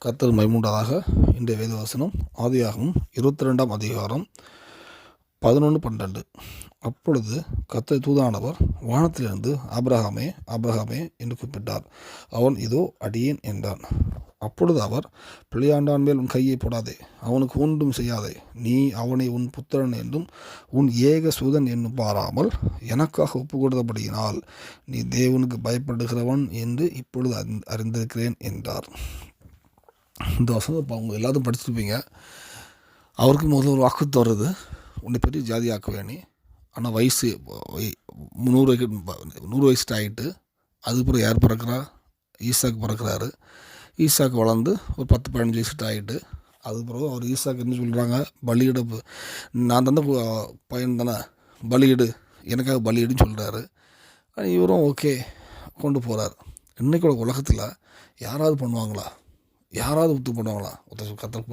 கர்த்தர் மைமுண்டதாக. இன்றைய வேதவசனம் ஆதியாகமம் 22ஆம் அதிகாரம் 11-12. அப்பொழுது கர்த்தர் தூதானவர் வானத்திலிருந்து ஆபிரகாமே ஆபிரகாமே என்று கூப்பிட்டார். அவன் இதோ அடியேன் என்றான். அப்பொழுது அவர், பிள்ளையாண்டான் மேல் உன் கையை போடாதே, அவனுக்கு ஒன்றும் செய்யாதே. நீ அவனை உன் புத்திரன் என்றும் உன் ஏக சூதன் என்னும் பாராமல் எனக்காக ஒப்பு கொடுத்தபடியினால் நீ தேவனுக்கு பயப்படுகிறவன் என்று இப்பொழுது அறிந்திருக்கிறேன் என்றார். இந்த வசனம் இப்போ அவங்க எல்லாத்தையும் படிச்சிருப்பீங்க. அவருக்கு முதல்ல ஒரு வாக்குத்தம் வருது, உன்னை பெரிய ஜாதியாக்குவேன் நீ. ஆனால் வயசு 100 வயசு ஆகிட்டு அதுக்கப்புறம் யார் பிறக்கிறா? ஈசாக்கு பிறக்கிறாரு. ஈசாக்கு வளர்ந்து ஒரு 10-15 வயசுட்டு ஆகிட்டு அதுக்கப்புறம் அவர் ஈசாக்கு என்ன சொல்கிறாங்க, பலியிட நான் தந்த பையன் தானே, பலியிடு, எனக்காக பலியிடுன்னு சொல்கிறாரு. இவரும் ஓகே கொண்டு போகிறார். இன்றைக்கோட உலகத்தில் யாராவது பண்ணுவாங்களா? யாராவது பண்ணுவாங்களா? கத்தர்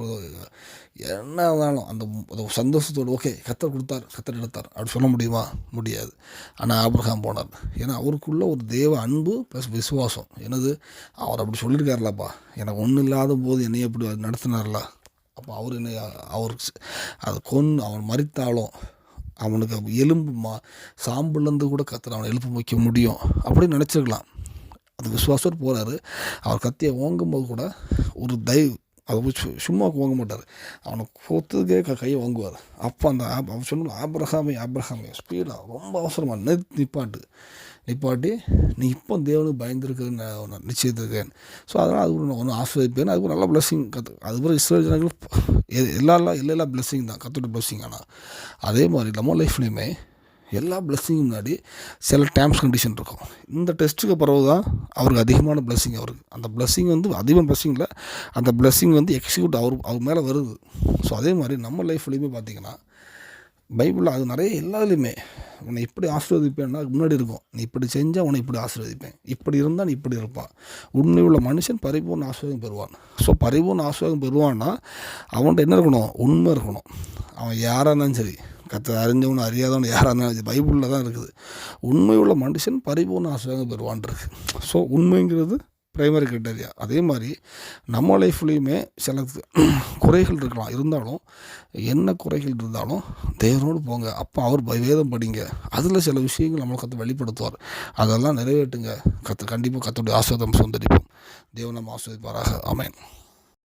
என்ன இருந்தாலும் அந்த சந்தோஷத்தோடு ஓகே கத்தர் கொடுத்தார், கத்தர் எடுத்தார் அப்படி சொல்ல முடியுமா? முடியாது. ஆனால் ஆபிரகாம் போனார். ஏன்னா அவருக்குள்ள ஒரு தேவ அன்பு ப்ளஸ் விசுவாசம். என்னது, அவர் அப்படி சொல்லியிருக்காருலப்பா, எனக்கு ஒன்றும் இல்லாத போது என்னை அப்படி நடத்தினார்ல, அப்போ அவர் என்னை அவருக்கு அதை அவன் மறித்தாலும் அவனுக்கு எலும்பு சாம்புலேருந்து கூட கத்தர் அவனை எழுப்பு வைக்க முடியும் அப்படின்னு நினச்சிருக்கலாம். அது விசுவாசோடு போகிறாரு. அவர் கத்தியை ஓங்கும்போது கூட ஒரு அதை சும்மா ஓங்க மாட்டார், அவனை கோத்துக்கே கையை வாங்குவார். அப்போ அவன் சொல்லணும், ஆபிரகாமே ஸ்பீடாக ரொம்ப அவசரமாக நிப்பாட்டி நீ இப்போ தேவனுக்கு பயந்துருக்குன்னு நான் நிச்சயத்திருக்கேன். ஸோ அதனால் அது ஒன்று ஆஸ்வதிப்பேன். அதுக்கு ஒரு நல்ல பிளஸ்ஸிங் அதுக்கப்புறம் இஸ்ரேல் ஜனங்கள் எல்லா பிளஸ்ஸிங் தான், கத்தோட பிளஸ்ஸிங். ஆனால் அதே மாதிரி நம்ம லைஃப்லேயுமே எல்லா பிளஸ்ஸிங்கும் முன்னாடி சில டேர்ம்ஸ் கண்டிஷன் இருக்கும். இந்த டெஸ்ட்டுக்கு பிறகு தான் அவருக்கு அதிகமான பிளஸ்ஸிங். அவருக்கு அந்த பிளஸ்ஸிங் அதிகமான பிளஸ்ஸிங் இல்லை, அந்த பிளஸ்ஸிங் எக்ஸிக்யூட் அவர் மேலே வருது. ஸோ அதே மாதிரி நம்ம லைஃப்லேயுமே பார்த்திங்கன்னா பைபிளில் அது நிறைய எல்லாத்துலேயுமே உன்னை இப்படி ஆசீர்வதிப்பேன்னா முன்னாடி இருக்கும், நீ இப்படி செஞ்சால் உன்னை இப்படி ஆசீர்வதிப்பேன், இப்படி இருந்தால் நீ இப்படி இருப்பான். உண்மை உள்ள மனுஷன் பரிபூர்ண ஆசீர்வாதம் பெறுவான். ஸோ பரிபூர்ண ஆசீர்வாதம் பெறுவான்னா அவன்கிட்ட என்ன இருக்கணும்? உண்மை இருக்கணும். அவன் யாராக இருந்தாலும் சரி, அறிஞ்சவனு அறியாதவனு யாராக இருந்தாலும் பைபிளில் தான் இருக்குது. உண்மை உள்ள மனுஷன் பரிபூர்ண ஆசீர்வாதம் பெறுவான் இருக்கு. ஸோ உண்மைங்கிறது ப்ரைமரி கிரைட்டீரியா. அதே மாதிரி நம்ம லைஃப்லேயுமே சில குறைகள் இருக்கலாம். இருந்தாலும் என்ன குறைகள் இருந்தாலும் தேவனோடு போங்க. அப்போ அவர் வேதம் படிங்க, அதில் சில விஷயங்கள் நம்மளை வெளிப்படுத்துவார். அதெல்லாம் நிறைவேற்றுங்க. கண்டிப்பாக கத்தோடைய ஆசீர்வாதம் சொந்தரிப்போம். தேவன் நம்ம ஆசீர்வதிப்பாராக. ஆமென்.